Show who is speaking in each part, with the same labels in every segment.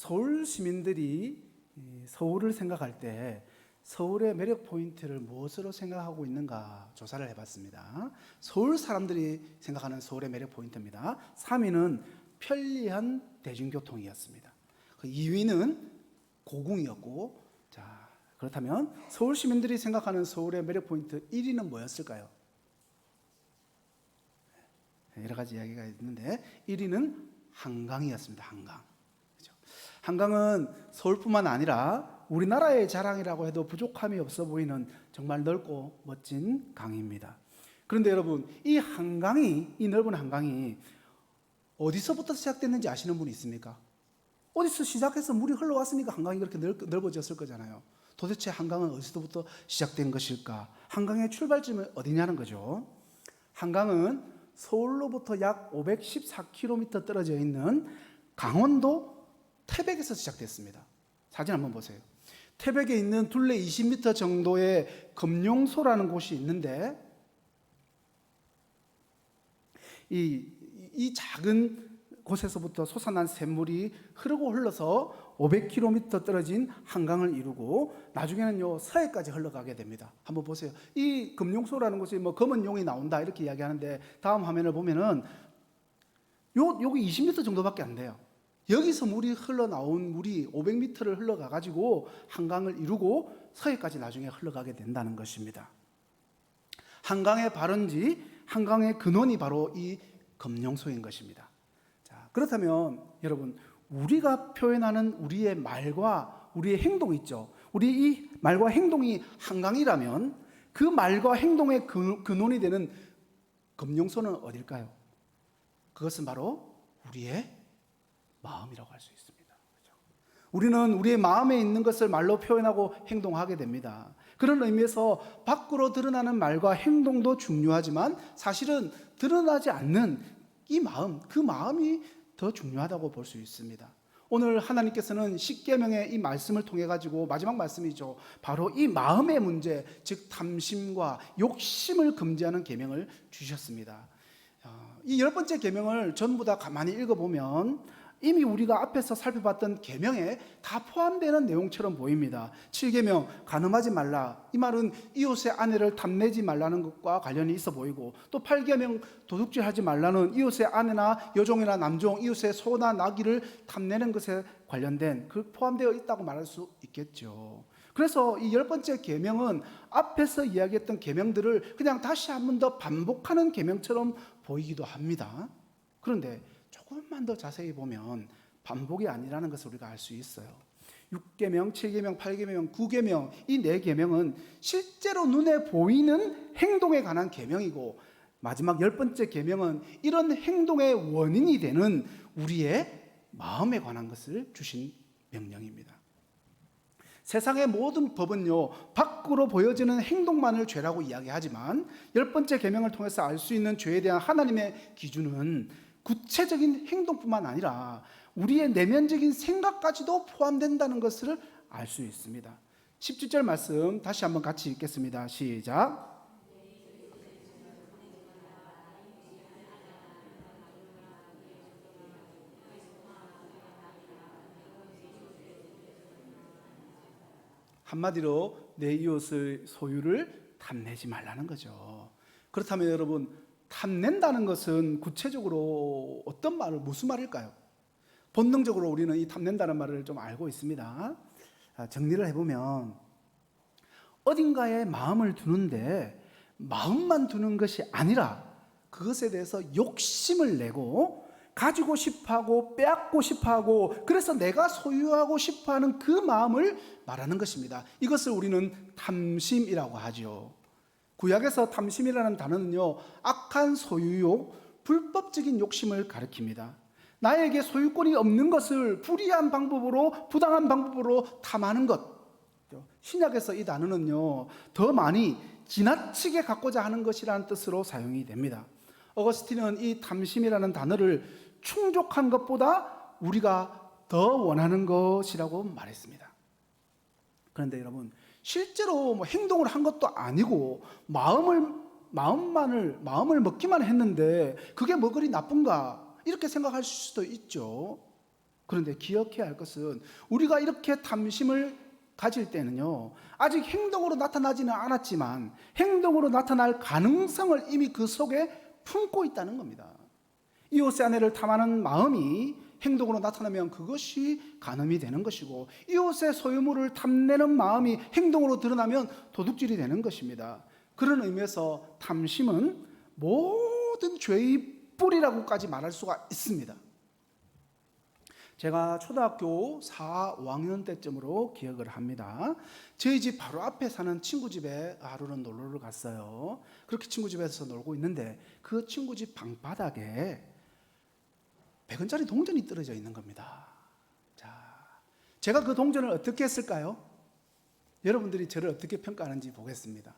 Speaker 1: 서울 시민들이 서울을 생각할 때 서울의 매력 포인트를 무엇으로 생각하고 있는가 조사를 해봤습니다. 서울 사람들이 생각하는 서울의 매력 포인트입니다. 3위는 편리한 대중교통이었습니다. 2위는 고궁이었고, 자, 그렇다면 서울 시민들이 생각하는 서울의 매력 포인트 1위는 뭐였을까요? 여러 가지 이야기가 있는데 1위는 한강이었습니다. 한강. 그렇죠? 한강은 서울뿐만 아니라 우리나라의 자랑이라고 해도 부족함이 없어 보이는 정말 넓고 멋진 강입니다. 그런데 여러분, 이 넓은 한강이 어디서부터 시작됐는지 아시는 분이 있습니까? 어디서 시작해서 물이 흘러왔으니까 한강이 그렇게 넓어졌을 거잖아요. 도대체 한강은 어디서부터 시작된 것일까? 한강의 출발점은 어디냐는 거죠. 한강은 서울로부터 약 514km 떨어져 있는 강원도 태백에서 시작됐습니다. 사진 한번 보세요. 태백에 있는 둘레 20m 정도의 금룡소라는 곳이 있는데 이 작은 곳에서부터 솟아난 샘물이 흐르고 흘러서 500km 떨어진 한강을 이루고 나중에는요 서해까지 흘러가게 됩니다. 한번 보세요. 이 금룡소라는 곳이 뭐 검은 용이 나온다 이렇게 이야기하는데 다음 화면을 보면은 여기 20m 정도밖에 안 돼요. 여기서 흘러나온 물이 500m를 흘러가 가지고 한강을 이루고 서해까지 나중에 흘러가게 된다는 것입니다. 한강의 발원지, 한강의 근원이 바로 이 금룡소인 것입니다. 자, 그렇다면 여러분, 우리가 표현하는 우리의 말과 우리의 행동 있죠. 우리 이 말과 행동이 한강이라면 그 말과 행동의 근원이 되는 금룡소는 어딜까요? 그것은 바로 우리의 마음이라고 할 수 있습니다. 그렇죠? 우리는 우리의 마음에 있는 것을 말로 표현하고 행동하게 됩니다. 그런 의미에서 밖으로 드러나는 말과 행동도 중요하지만 사실은 드러나지 않는 이 마음, 그 마음이 더 중요하다고 볼 수 있습니다. 오늘 하나님께서는 십계명의 이 말씀을 통해 가지고 마지막 말씀이죠. 바로 이 마음의 문제, 즉 탐심과 욕심을 금지하는 계명을 주셨습니다. 이 10번째 계명을 전부 다 가만히 읽어보면 이미 우리가 앞에서 살펴봤던 계명에 다 포함되는 내용처럼 보입니다. 7계명 간음하지 말라, 이 말은 이웃의 아내를 탐내지 말라는 것과 관련이 있어 보이고, 또 8계명 도둑질하지 말라는 이웃의 아내나 여종이나 남종, 이웃의 소나 나귀를 탐내는 것에 관련된 포함되어 있다고 말할 수 있겠죠. 그래서 이 10번째 계명은 앞에서 이야기했던 계명들을 그냥 다시 한 번 더 반복하는 계명처럼 보이기도 합니다. 그런데 조금만 더 자세히 보면 반복이 아니라는 것을 우리가 알 수 있어요. 6계명, 7계명, 8계명, 9계명 이 4계명은 실제로 눈에 보이는 행동에 관한 계명이고, 마지막 10번째 계명은 이런 행동의 원인이 되는 우리의 마음에 관한 것을 주신 명령입니다. 세상의 모든 법은요 밖으로 보여지는 행동만을 죄라고 이야기하지만 10번째 계명을 통해서 알 수 있는 죄에 대한 하나님의 기준은 구체적인 행동뿐만 아니라 우리의 내면적인 생각까지도 포함된다는 것을 알 수 있습니다. 17절 말씀 다시 한번 같이 읽겠습니다. 시작. 한마디로 내 이웃의 소유를 탐내지 말라는 거죠. 그렇다면 여러분, 탐낸다는 것은 구체적으로 어떤 무슨 말일까요? 본능적으로 우리는 이 탐낸다는 말을 좀 알고 있습니다. 정리를 해보면 어딘가에 마음을 두는데 마음만 두는 것이 아니라 그것에 대해서 욕심을 내고 가지고 싶어하고 빼앗고 싶어하고 그래서 내가 소유하고 싶어하는 그 마음을 말하는 것입니다. 이것을 우리는 탐심이라고 하죠. 구약에서 탐심이라는 단어는요 악한 소유욕, 불법적인 욕심을 가리킵니다. 나에게 소유권이 없는 것을 불의한 방법으로, 부당한 방법으로 탐하는 것. 신약에서 이 단어는요 더 많이 지나치게 갖고자 하는 것이라는 뜻으로 사용이 됩니다. 어거스틴은 이 탐심이라는 단어를 충족한 것보다 우리가 더 원하는 것이라고 말했습니다. 그런데 여러분, 실제로 행동을 한 것도 아니고 마음을 먹기만 했는데 그게 뭐 그리 나쁜가 이렇게 생각할 수도 있죠. 그런데 기억해야 할 것은 우리가 이렇게 탐심을 가질 때는요, 아직 행동으로 나타나지는 않았지만 행동으로 나타날 가능성을 이미 그 속에 품고 있다는 겁니다. 이웃의 아내를 탐하는 마음이 행동으로 나타나면 그것이 간음이 되는 것이고, 이웃의 소유물을 탐내는 마음이 행동으로 드러나면 도둑질이 되는 것입니다. 그런 의미에서 탐심은 모든 죄의 뿌리라고까지 말할 수가 있습니다. 제가 초등학교 4, 5학년 때쯤으로 기억을 합니다. 저희 집 바로 앞에 사는 친구 집에 하루는 놀러를 갔어요. 그렇게 친구 집에서 놀고 있는데 그 친구 집 방바닥에 100원짜리 동전이 떨어져 있는 겁니다. 자, 제가 그 동전을 어떻게 했을까요? 여러분들이 저를 어떻게 평가하는지 보겠습니다.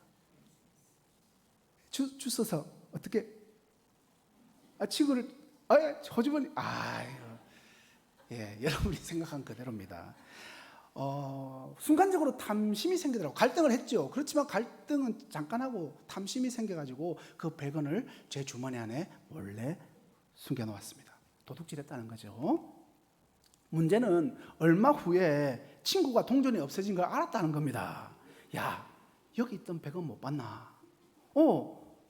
Speaker 1: 주워서 어떻게? 친구를 호주머니 여러분이 생각한 그대로입니다. 순간적으로 탐심이 생기더라고요. 갈등을 했죠. 그렇지만 갈등은 잠깐 하고 탐심이 생겨가지고 그 100원을 제 주머니 안에 몰래 숨겨놓았습니다. 도둑질했다는 거죠. 문제는 얼마 후에 친구가 동전이 없어진 걸 알았다는 겁니다. 야, 여기 있던 100원 못 봤나?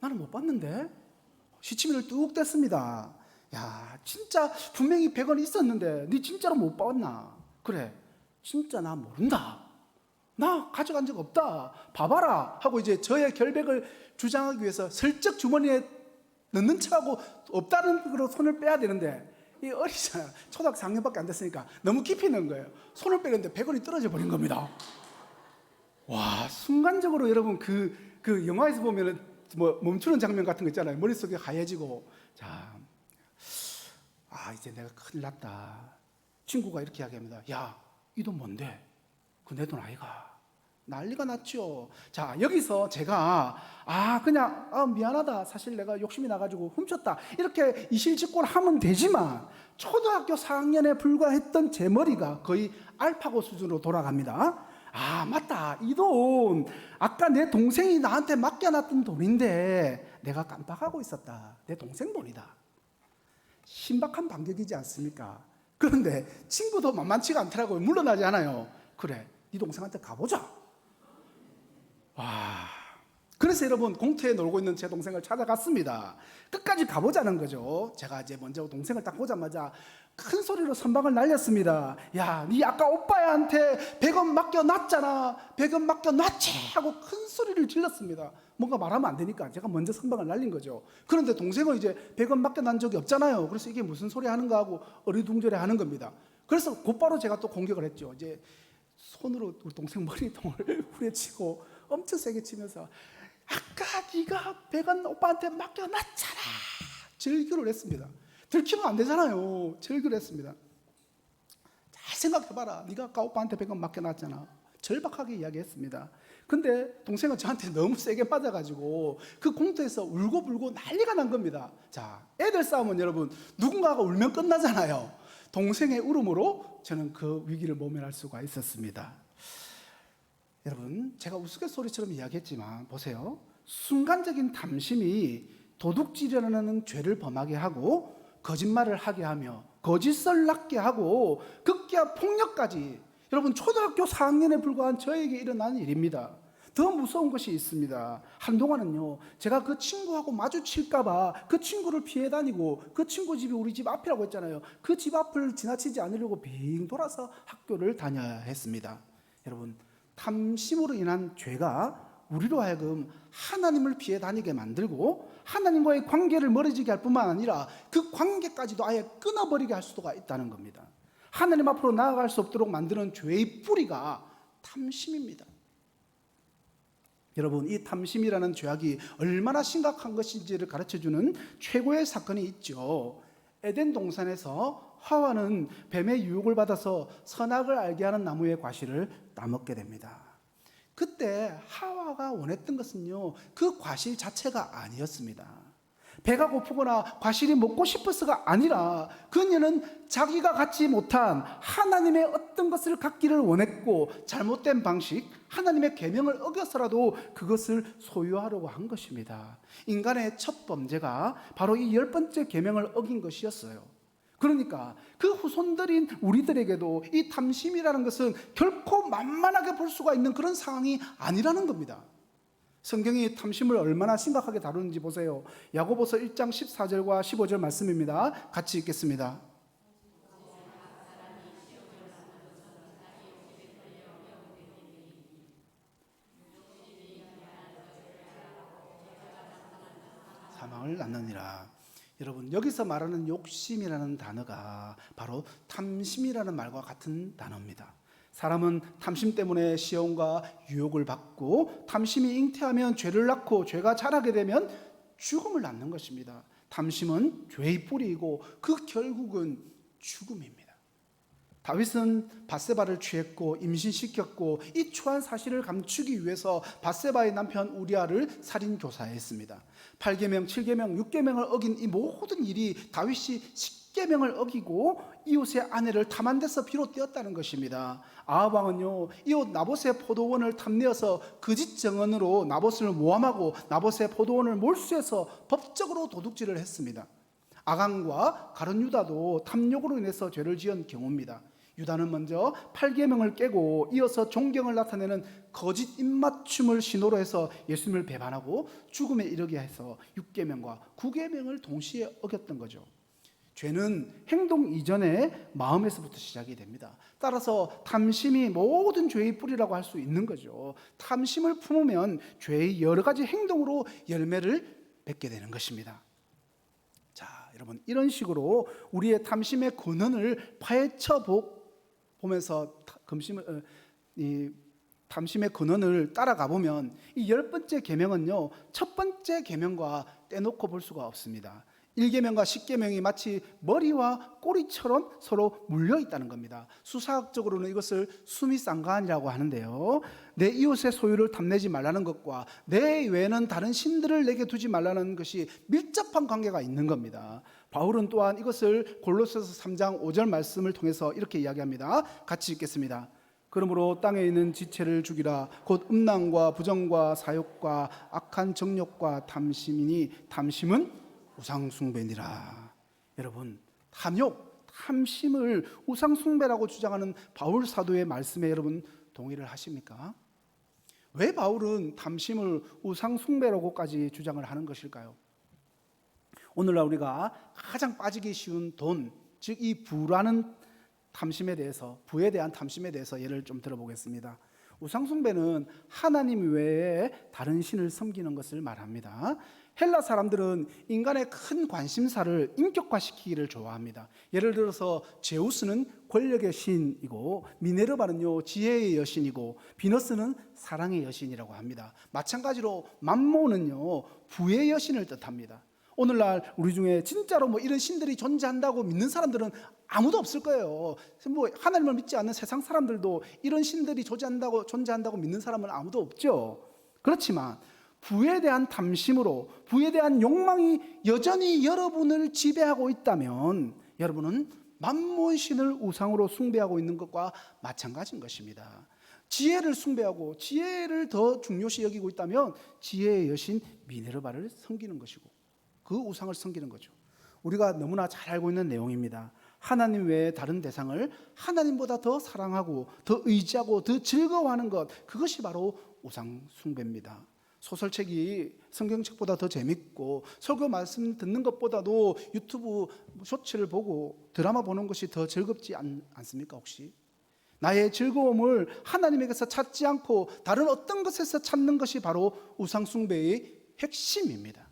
Speaker 1: 나는 못 봤는데? 시치미를 뚝 뗐습니다. 야, 진짜 분명히 100원이 있었는데 네 진짜로 못 봤나? 그래, 진짜 나 모른다. 나 가져간 적 없다. 봐봐라 하고 이제 저의 결백을 주장하기 위해서 슬쩍 주머니에 넣는 척하고 없다는 그로 손을 빼야 되는데, 이 어리잖아요. 초등학교 4학년밖에 안 됐으니까 너무 깊이 넣은 거예요. 손을 빼는데 100원이 떨어져 버린 겁니다. 와, 순간적으로 여러분 그 영화에서 보면은 뭐 멈추는 장면 같은 거 있잖아요. 머릿속에 하얘지고, 자, 이제 내가 큰일 났다. 친구가 이렇게 이야기합니다. 야, 이 돈 뭔데? 그 내 돈 아이가? 난리가 났죠. 자, 여기서 제가 그냥 미안하다. 사실 내가 욕심이 나가지고 훔쳤다. 이렇게 이실직고를 하면 되지만 초등학교 4학년에 불과했던 제 머리가 거의 알파고 수준으로 돌아갑니다. 맞다. 이 돈 아까 내 동생이 나한테 맡겨놨던 돈인데 내가 깜빡하고 있었다. 내 동생 돈이다. 신박한 반격이지 않습니까? 그런데 친구도 만만치가 않더라고요. 물러나지 않아요. 그래, 네 동생한테 가보자. 그래서 여러분, 공터에 놀고 있는 제 동생을 찾아갔습니다. 끝까지 가보자는 거죠. 제가 이제 먼저 동생을 딱 보자마자 큰 소리로 선방을 날렸습니다. 야, 네 아까 오빠한테 100원 맡겨놨잖아. 100원 맡겨놨지 하고 큰 소리를 질렀습니다. 뭔가 말하면 안 되니까 제가 먼저 선방을 날린 거죠. 그런데 동생은 이제 100원 맡겨난 적이 없잖아요. 그래서 이게 무슨 소리 하는가 하고 어리둥절해 하는 겁니다. 그래서 곧바로 제가 또 공격을 했죠. 이제 손으로 우리 동생 머리통을 후려치고 엄청 세게 치면서 아까 네가 100원 오빠한테 맡겨놨잖아. 절규를 했습니다. 들키면 안 되잖아요. 절규를 했습니다. 잘 생각해봐라. 네가 아까 오빠한테 100원 맡겨놨잖아. 절박하게 이야기했습니다. 근데 동생은 저한테 너무 세게 맞아가지고 그 공터에서 울고불고 난리가 난 겁니다. 자, 애들 싸움은 여러분 누군가가 울면 끝나잖아요. 동생의 울음으로 저는 그 위기를 모면할 수가 있었습니다. 여러분, 제가 우스갯소리처럼 이야기했지만 보세요. 순간적인 탐심이 도둑질이라는 죄를 범하게 하고 거짓말을 하게 하며 거짓을 낳게 하고 급기야 폭력까지, 여러분 초등학교 4학년에 불과한 저에게 일어난 일입니다. 더 무서운 것이 있습니다. 한동안은요, 제가 그 친구하고 마주칠까봐 그 친구를 피해 다니고, 그 친구 집이 우리 집 앞이라고 했잖아요. 그 집 앞을 지나치지 않으려고 빙 돌아서 학교를 다녀야 했습니다. 여러분, 탐심으로 인한 죄가 우리로 하여금 하나님을 피해 다니게 만들고 하나님과의 관계를 멀어지게 할 뿐만 아니라 그 관계까지도 아예 끊어버리게 할 수가 있다는 겁니다. 하나님 앞으로 나아갈 수 없도록 만드는 죄의 뿌리가 탐심입니다. 여러분, 이 탐심이라는 죄악이 얼마나 심각한 것인지를 가르쳐주는 최고의 사건이 있죠. 에덴 동산에서 하와는 뱀의 유혹을 받아서 선악을 알게 하는 나무의 과실을 따먹게 됩니다. 그때 하와가 원했던 것은요, 그 과실 자체가 아니었습니다. 배가 고프거나 과실이 먹고 싶어서가 아니라 그녀는 자기가 갖지 못한 하나님의 어떤 것을 갖기를 원했고, 잘못된 방식, 하나님의 계명을 어겨서라도 그것을 소유하려고 한 것입니다. 인간의 첫 범죄가 바로 이 10번째 계명을 어긴 것이었어요. 그러니까 그 후손들인 우리들에게도 이 탐심이라는 것은 결코 만만하게 볼 수가 있는 그런 상황이 아니라는 겁니다. 성경이 탐심을 얼마나 심각하게 다루는지 보세요. 야고보서 1장 14절과 15절 말씀입니다. 같이 읽겠습니다. 사망을 낳느니라. 여러분, 여기서 말하는 욕심이라는 단어가 바로 탐심이라는 말과 같은 단어입니다. 사람은 탐심 때문에 시험과 유혹을 받고, 탐심이 잉태하면 죄를 낳고, 죄가 자라게 되면 죽음을 낳는 것입니다. 탐심은 죄의 뿌리이고 그 결국은 죽음입니다. 다윗은 밧세바를 취했고 임신시켰고, 이 추한 사실을 감추기 위해서 밧세바의 남편 우리아를 살인 교사했습니다. 8계명, 7계명, 6계명을 어긴 이 모든 일이 다윗이 10계명을 어기고 이웃의 아내를 탐한 데서 비롯되었다는 것입니다. 아합 왕은요, 이웃 나봇의 포도원을 탐내어서 거짓 증언으로 나봇을 모함하고 나봇의 포도원을 몰수해서 법적으로 도둑질을 했습니다. 아간과 가룟 유다도 탐욕으로 인해서 죄를 지은 경우입니다. 유다는 먼저 8계명을 깨고 이어서 존경을 나타내는 거짓 입맞춤을 신호로 해서 예수님을 배반하고 죽음에 이르게 해서 6계명과 9계명을 동시에 어겼던 거죠. 죄는 행동 이전에 마음에서부터 시작이 됩니다. 따라서 탐심이 모든 죄의 뿌리라고 할 수 있는 거죠. 탐심을 품으면 죄의 여러 가지 행동으로 열매를 맺게 되는 것입니다. 자, 여러분, 이런 식으로 우리의 탐심의 근원을 파헤쳐 보면서 이 탐심의 근원을 따라가 보면 이 10번째 계명은요, 첫 번째 계명과 떼놓고 볼 수가 없습니다. 1계명과 10계명이 마치 머리와 꼬리처럼 서로 물려 있다는 겁니다. 수사학적으로는 이것을 수미상관이라고 하는데요, 내 이웃의 소유를 탐내지 말라는 것과 내 외에는 다른 신들을 내게 두지 말라는 것이 밀접한 관계가 있는 겁니다. 바울은 또한 이것을 골로새서 3장 5절 말씀을 통해서 이렇게 이야기합니다. 같이 읽겠습니다. 그러므로 땅에 있는 지체를 죽이라. 곧 음란과 부정과 사욕과 악한 정욕과 탐심이니 탐심은 우상숭배니라. 여러분, 탐심을 우상숭배라고 주장하는 바울 사도의 말씀에 여러분 동의를 하십니까? 왜 바울은 탐심을 우상숭배라고까지 주장을 하는 것일까요? 오늘날 우리가 가장 빠지기 쉬운 돈, 즉 이 부라는 탐심에 대해서, 부에 대한 탐심에 대해서 예를 좀 들어보겠습니다. 우상숭배는 하나님 외에 다른 신을 섬기는 것을 말합니다. 헬라 사람들은 인간의 큰 관심사를 인격화시키기를 좋아합니다. 예를 들어서 제우스는 권력의 신이고, 미네르바는요 지혜의 여신이고, 비너스는 사랑의 여신이라고 합니다. 마찬가지로 맘몬은요 부의 여신을 뜻합니다. 오늘날 우리 중에 진짜로 이런 신들이 존재한다고 믿는 사람들은 아무도 없을 거예요. 하나님을 믿지 않는 세상 사람들도 이런 신들이 존재한다고 믿는 사람은 아무도 없죠. 그렇지만 부에 대한 탐심으로, 부에 대한 욕망이 여전히 여러분을 지배하고 있다면 여러분은 맘몬신을 우상으로 숭배하고 있는 것과 마찬가지인 것입니다. 지혜를 숭배하고 지혜를 더 중요시 여기고 있다면 지혜의 여신 미네르바를 섬기는 것이고 그 우상을 섬기는 거죠. 우리가 너무나 잘 알고 있는 내용입니다. 하나님 외에 다른 대상을 하나님보다 더 사랑하고 더 의지하고 더 즐거워하는 것, 그것이 바로 우상 숭배입니다. 소설책이 성경책보다 더 재밌고 설교 말씀 듣는 것보다도 유튜브 쇼츠를 보고 드라마 보는 것이 더 즐겁지 않습니까 혹시? 나의 즐거움을 하나님에게서 찾지 않고 다른 어떤 것에서 찾는 것이 바로 우상 숭배의 핵심입니다.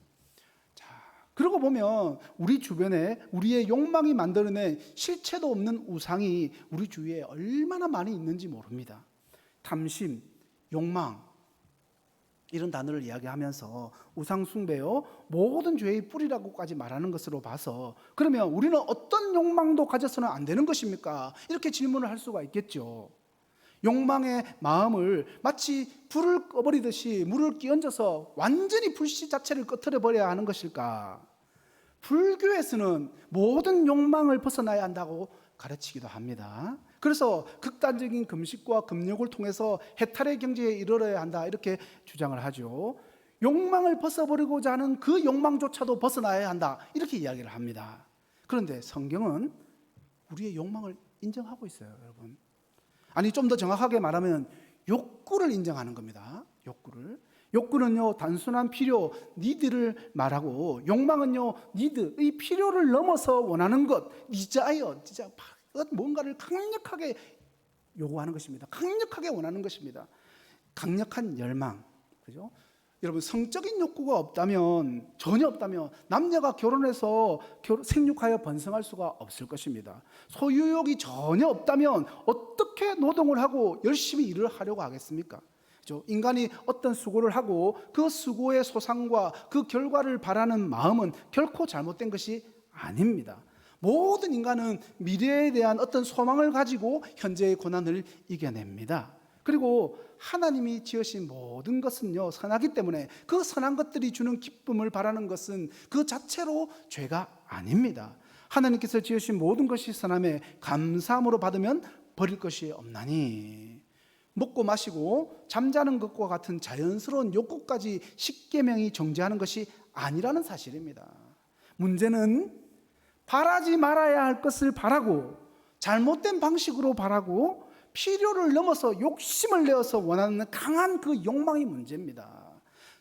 Speaker 1: 그러고 보면 우리 주변에 우리의 욕망이 만들어낸 실체도 없는 우상이 우리 주위에 얼마나 많이 있는지 모릅니다. 탐심, 욕망, 이런 단어를 이야기하면서 우상 숭배요 모든 죄의 뿌리라고까지 말하는 것으로 봐서, 그러면 우리는 어떤 욕망도 가져서는 안 되는 것입니까? 이렇게 질문을 할 수가 있겠죠. 욕망의 마음을 마치 불을 꺼버리듯이 물을 끼얹어서 완전히 불씨 자체를 꺼트려 버려야 하는 것일까? 불교에서는 모든 욕망을 벗어나야 한다고 가르치기도 합니다. 그래서 극단적인 금식과 금욕을 통해서 해탈의 경지에 이르러야 한다, 이렇게 주장을 하죠. 욕망을 벗어버리고자 하는 그 욕망조차도 벗어나야 한다, 이렇게 이야기를 합니다. 그런데 성경은 우리의 욕망을 인정하고 있어요, 여러분. 아니, 좀 더 정확하게 말하면 욕구를 인정하는 겁니다. 욕구는요, 단순한 필요, 니드를 말하고, 욕망은요, 니드, 이 필요를 넘어서 원하는 것, 디자이어, 진짜 뭔가를 강력하게 요구하는 것입니다. 강력하게 원하는 것입니다. 강력한 열망, 그죠? 여러분, 성적인 욕구가 없다면, 전혀 없다면 남녀가 결혼해서 생육하여 번성할 수가 없을 것입니다. 소유욕이 전혀 없다면 어떻게 노동을 하고 열심히 일을 하려고 하겠습니까? 그죠? 인간이 어떤 수고를 하고 그 수고의 소상과 그 결과를 바라는 마음은 결코 잘못된 것이 아닙니다. 모든 인간은 미래에 대한 어떤 소망을 가지고 현재의 고난을 이겨냅니다. 그리고 하나님이 지으신 모든 것은요, 선하기 때문에 그 선한 것들이 주는 기쁨을 바라는 것은 그 자체로 죄가 아닙니다. 하나님께서 지으신 모든 것이 선함에 감사함으로 받으면 버릴 것이 없나니, 먹고 마시고 잠자는 것과 같은 자연스러운 욕구까지 십계명이 정죄하는 것이 아니라는 사실입니다. 문제는 바라지 말아야 할 것을 바라고 잘못된 방식으로 바라고 필요를 넘어서 욕심을 내어서 원하는 강한 그 욕망이 문제입니다.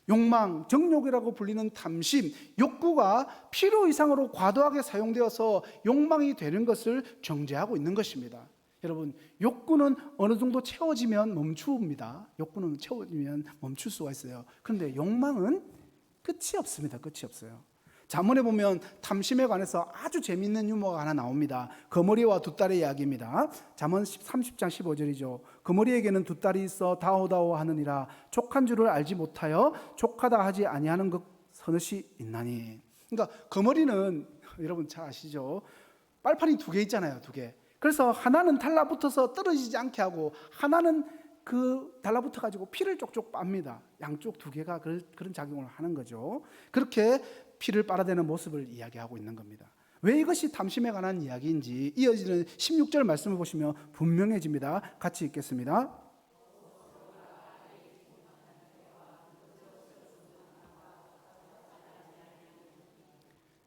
Speaker 1: 욕망, 정욕이라고 불리는 탐심, 욕구가 필요 이상으로 과도하게 사용되어서 욕망이 되는 것을 정죄하고 있는 것입니다. 여러분, 욕구는 어느 정도 채워지면 멈춥니다. 욕구는 채워지면 멈출 수가 있어요. 그런데 욕망은 끝이 없습니다. 끝이 없어요. 잠언에 보면 탐심에 관해서 아주 재미있는 유머가 하나 나옵니다. 거머리와 두 딸의 이야기입니다. 잠언 30장 15절이죠. 거머리에게는 두 딸이 있어 다오다오 하느니라. 족한 줄을 알지 못하여 족하다 하지 아니하는 것 서너시 있나니. 그러니까 거머리는 여러분 잘 아시죠? 빨판이 두 개 있잖아요. 두 개. 그래서 하나는 달라붙어서 떨어지지 않게 하고 하나는 그 달라붙어 가지고 피를 쪽쪽 빱니다. 양쪽 두 개가 그런 작용을 하는 거죠. 그렇게 피를 빨아대는 모습을 이야기하고 있는 겁니다. 왜 이것이 탐심에 관한 이야기인지 이어지는 16절 말씀을 보시면 분명해집니다. 같이 읽겠습니다.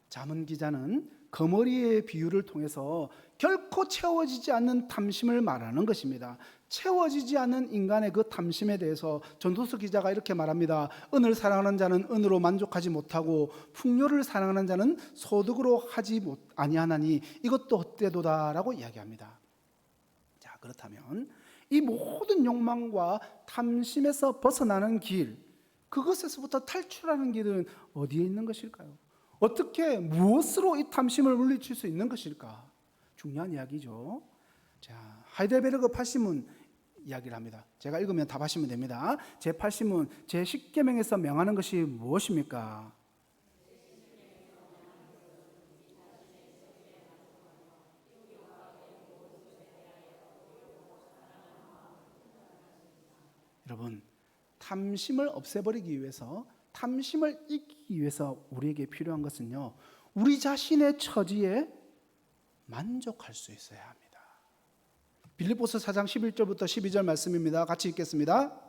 Speaker 1: 잠언 기자는 거머리의 비유를 통해서 결코 채워지지 않는 탐심을 말하는 것입니다. 채워지지 않는 인간의 그 탐심에 대해서 전도서 기자가 이렇게 말합니다. 은을 사랑하는 자는 은으로 만족하지 못하고 풍요를 사랑하는 자는 소득으로 하지 아니하나니 이것도 헛되도다라고 이야기합니다. 자, 그렇다면 이 모든 욕망과 탐심에서 벗어나는 길, 그것에서부터 탈출하는 길은 어디에 있는 것일까요? 어떻게 무엇으로 이 탐심을 물리칠 수 있는 것일까? 중요한 이야기죠. 자, 하이델베르그 8시문 이야기를 합니다. 제가 읽으면 답하시면 됩니다. 제 8시문 제 10계명에서 명하는 것이 무엇입니까? 여러분, 탐심을 없애버리기 위해서, 탐심을 이기기 위해서 우리에게 필요한 것은요, 우리 자신의 처지에 만족할 수 있어야 합니다. 빌립보서 4장 11절부터 12절 말씀입니다. 같이 읽겠습니다.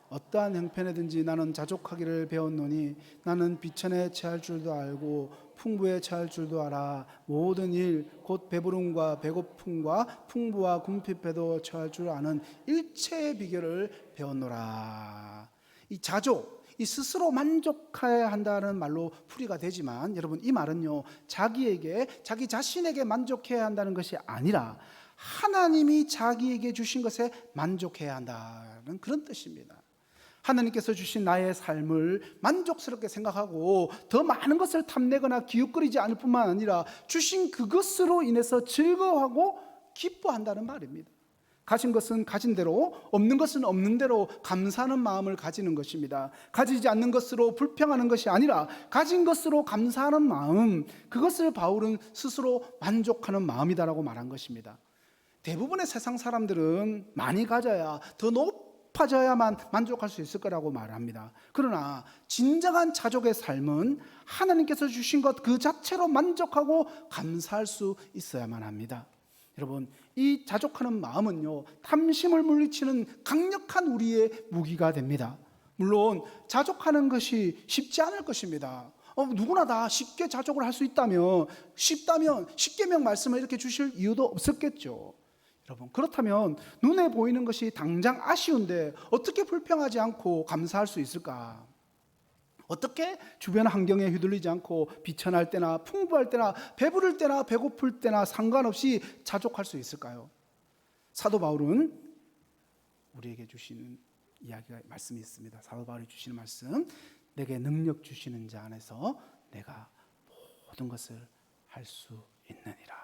Speaker 1: 어떠한 형편에든지 나는 자족하기를 배웠노니 나는 비천에 처할 줄도 알고 풍부에 처할 줄도 알아. 모든 일 곧 배부름과 배고픔과 풍부와 궁핍에도 처할 줄 아는 일체의 비결을 배웠노라. 이 자족, 이 스스로 만족해야 한다는 말로 풀이가 되지만 여러분, 이 말은요, 자기 자신에게 만족해야 한다는 것이 아니라 하나님이 자기에게 주신 것에 만족해야 한다는 그런 뜻입니다. 하나님께서 주신 나의 삶을 만족스럽게 생각하고 더 많은 것을 탐내거나 기웃거리지 않을 뿐만 아니라 주신 그것으로 인해서 즐거워하고 기뻐한다는 말입니다. 가진 것은 가진 대로, 없는 것은 없는 대로 감사하는 마음을 가지는 것입니다. 가지지 않는 것으로 불평하는 것이 아니라 가진 것으로 감사하는 마음, 그것을 바울은 스스로 만족하는 마음이다라고 말한 것입니다. 대부분의 세상 사람들은 많이 가져야, 더 높아져야만 만족할 수 있을 거라고 말합니다. 그러나 진정한 자족의 삶은 하나님께서 주신 것 그 자체로 만족하고 감사할 수 있어야만 합니다. 여러분, 이 자족하는 마음은요, 탐심을 물리치는 강력한 우리의 무기가 됩니다. 물론 자족하는 것이 쉽지 않을 것입니다. 누구나 다 쉽게 자족을 할 수 있다면, 쉽다면 십계명 말씀을 이렇게 주실 이유도 없었겠죠. 여러분, 그렇다면 눈에 보이는 것이 당장 아쉬운데 어떻게 불평하지 않고 감사할 수 있을까? 어떻게 주변 환경에 휘둘리지 않고 비천할 때나 풍부할 때나 배부를 때나 배고플 때나 상관없이 자족할 수 있을까요? 사도 바울은 우리에게 주시는 이야기가 말씀이 있습니다. 사도 바울이 주시는 말씀, 내게 능력 주시는 자 안에서 내가 모든 것을 할 수 있느니라.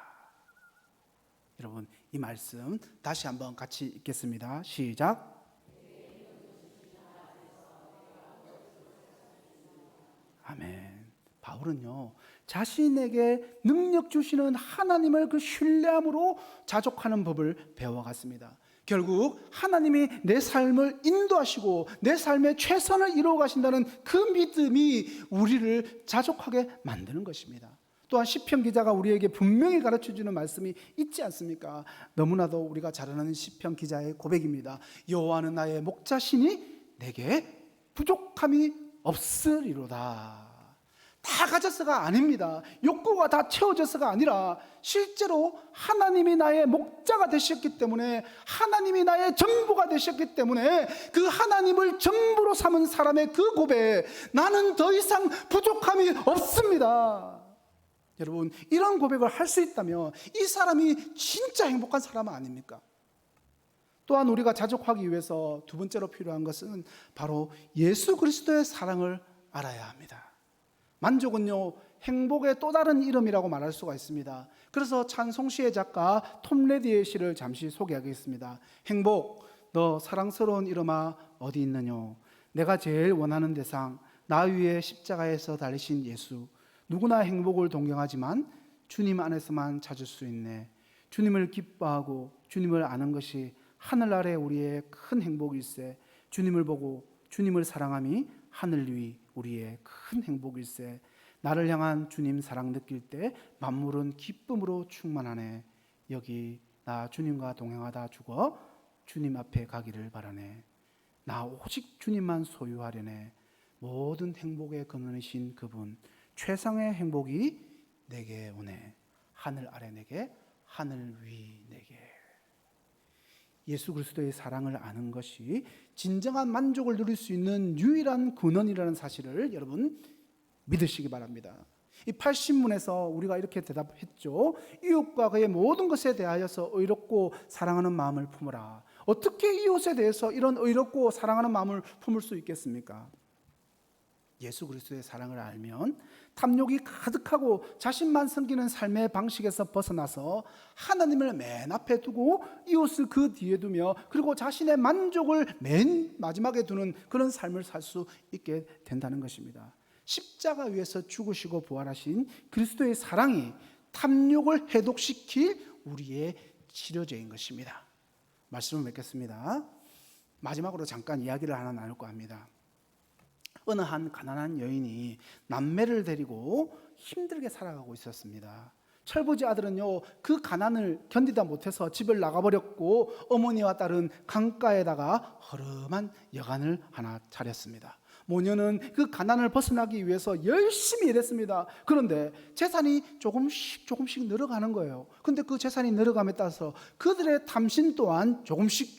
Speaker 1: 여러분, 이 말씀 다시 한번 같이 읽겠습니다. 시작. 아멘. 바울은요, 자신에게 능력 주시는 하나님을 그 신뢰함으로 자족하는 법을 배워갔습니다. 결국 하나님이 내 삶을 인도하시고 내 삶의 최선을 이루어 가신다는 그 믿음이 우리를 자족하게 만드는 것입니다. 또한 시편 기자가 우리에게 분명히 가르쳐주는 말씀이 있지 않습니까? 너무나도 우리가 잘 아는 시편 기자의 고백입니다. 여호와는 나의 목자시니 내게 부족함이 없으리로다. 다 가졌어가 아닙니다. 욕구가 다 채워져서가 아니라 실제로 하나님이 나의 목자가 되셨기 때문에, 하나님이 나의 전부가 되셨기 때문에 그 하나님을 전부로 삼은 사람의 그 고백, 나는 더 이상 부족함이 없습니다. 여러분, 이런 고백을 할 수 있다면 이 사람이 진짜 행복한 사람 아닙니까? 또한 우리가 자족하기 위해서 두 번째로 필요한 것은 바로 예수 그리스도의 사랑을 알아야 합니다. 만족은요, 행복의 또 다른 이름이라고 말할 수가 있습니다. 그래서 찬송시의 작가 톰 레디의 시를 잠시 소개하겠습니다. 행복, 너 사랑스러운 이름아 어디 있느뇨? 내가 제일 원하는 대상, 나 위에 십자가에서 달리신 예수. 누구나 행복을 동경하지만 주님 안에서만 찾을 수 있네. 주님을 기뻐하고 주님을 아는 것이 하늘 아래 우리의 큰 행복일세. 주님을 보고 주님을 사랑함이 하늘 위 우리의 큰 행복일세. 나를 향한 주님 사랑 느낄 때 만물은 기쁨으로 충만하네. 여기 나 주님과 동행하다 죽어 주님 앞에 가기를 바라네. 나 오직 주님만 소유하려네. 모든 행복의 근원이신 그분, 최상의 행복이 내게 오네. 하늘 아래 내게, 하늘 위 내게. 예수 그리스도의 사랑을 아는 것이 진정한 만족을 누릴 수 있는 유일한 근원이라는 사실을 여러분 믿으시기 바랍니다. 이 80문에서 우리가 이렇게 대답했죠. 이웃과 그의 모든 것에 대하여서 의롭고 사랑하는 마음을 품으라. 어떻게 이웃에 대해서 이런 의롭고 사랑하는 마음을 품을 수 있겠습니까? 예수 그리스도의 사랑을 알면 탐욕이 가득하고 자신만 섬기는 삶의 방식에서 벗어나서 하나님을 맨 앞에 두고 이웃을 그 뒤에 두며, 그리고 자신의 만족을 맨 마지막에 두는 그런 삶을 살 수 있게 된다는 것입니다. 십자가 위에서 죽으시고 부활하신 그리스도의 사랑이 탐욕을 해독시킬 우리의 치료제인 것입니다. 말씀을 맺겠습니다. 마지막으로 잠깐 이야기를 하나 나눌까 합니다. 어느 한 가난한 여인이 남매를 데리고 힘들게 살아가고 있었습니다. 철부지 아들은요, 그 가난을 견디다 못해서 집을 나가버렸고 어머니와 딸은 강가에다가 허름한 여관을 하나 차렸습니다. 모녀는 그 가난을 벗어나기 위해서 열심히 일했습니다. 그런데 재산이 조금씩 늘어가는 거예요. 그런데 그 재산이 늘어감에 따라서 그들의 탐심 또한 조금씩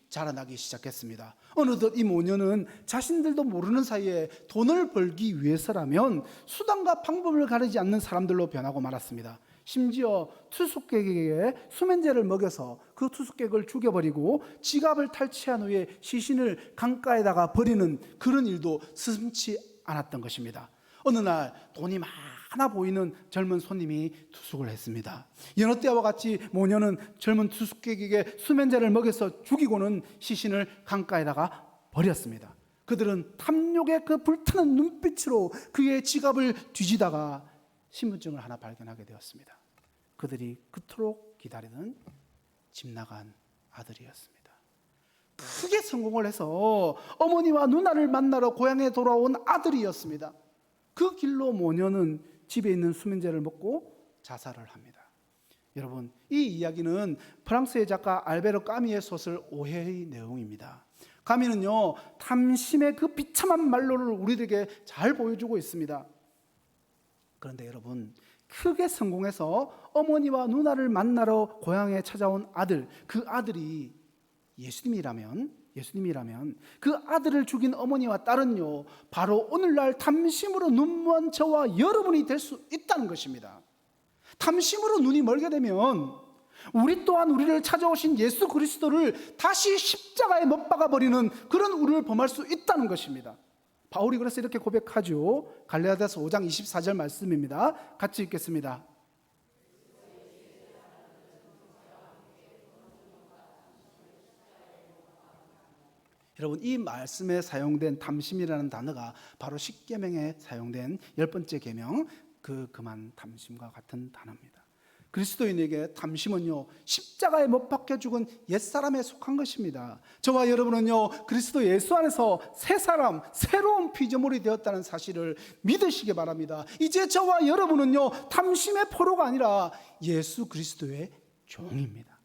Speaker 1: 자라나기 시작했습니다. 어느덧 이 모녀는 자신들도 모르는 사이에 돈을 벌기 위해서라면 수단과 방법을 가리지 않는 사람들로 변하고 말았습니다. 심지어 투숙객에게 수면제를 먹여서 그 투숙객을 죽여버리고 지갑을 탈취한 후에 시신을 강가에다가 버리는 그런 일도 스슴치 않았던 것입니다. 어느 날 돈이 많아 보이는 젊은 손님이 투숙을 했습니다. 여느 때와 같이 모녀는 젊은 투숙객에게 수면제를 먹여서 죽이고는 시신을 강가에다가 버렸습니다. 그들은 탐욕의 그 불타는 눈빛으로 그의 지갑을 뒤지다가 신분증을 하나 발견하게 되었습니다. 그들이 그토록 기다리던 집 나간 아들이었습니다. 크게 성공을 해서 어머니와 누나를 만나러 고향에 돌아온 아들이었습니다. 그 길로 모녀는 집에 있는 수면제를 먹고 자살을 합니다. 여러분, 이 이야기는 프랑스의 작가 알베르 까미의 소설 오해의 내용입니다. 까미는요, 탐심의 그 비참한 말로를 우리들에게 잘 보여주고 있습니다. 그런데 여러분, 크게 성공해서 어머니와 누나를 만나러 고향에 찾아온 아들, 그 아들이 예수님이라면 그 아들을 죽인 어머니와 딸은요, 바로 오늘날 담심으로 눈먼 저와 여러분이 될 수 있다는 것입니다. 담심으로 눈이 멀게 되면 우리 또한 우리를 찾아오신 예수 그리스도를 다시 십자가에 못 박아버리는 그런 우를 범할 수 있다는 것입니다. 바울이 그래서 이렇게 고백하죠. 갈라디아서 5장 24절 말씀입니다. 같이 읽겠습니다. 여러분, 이 말씀에 사용된 담심이라는 단어가 바로 십계명에 사용된 10번째 계명, 그만 담심과 같은 단어입니다. 그리스도인에게 담심은요, 십자가에 못 박혀 죽은 옛사람에 속한 것입니다. 저와 여러분은요, 그리스도 예수 안에서 새 사람, 새로운 피조물이 되었다는 사실을 믿으시기 바랍니다. 이제 저와 여러분은요, 담심의 포로가 아니라 예수 그리스도의 종입니다.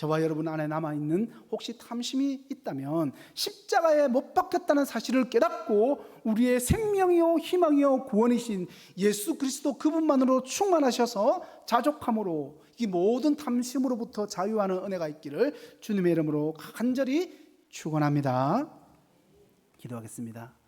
Speaker 1: 저와 여러분 안에 남아있는 혹시 탐심이 있다면 십자가에 못 박혔다는 사실을 깨닫고 우리의 생명이요 희망이요 구원이신 예수 그리스도 그분만으로 충만하셔서 자족함으로 이 모든 탐심으로부터 자유하는 은혜가 있기를 주님의 이름으로 간절히 축원합니다. 기도하겠습니다.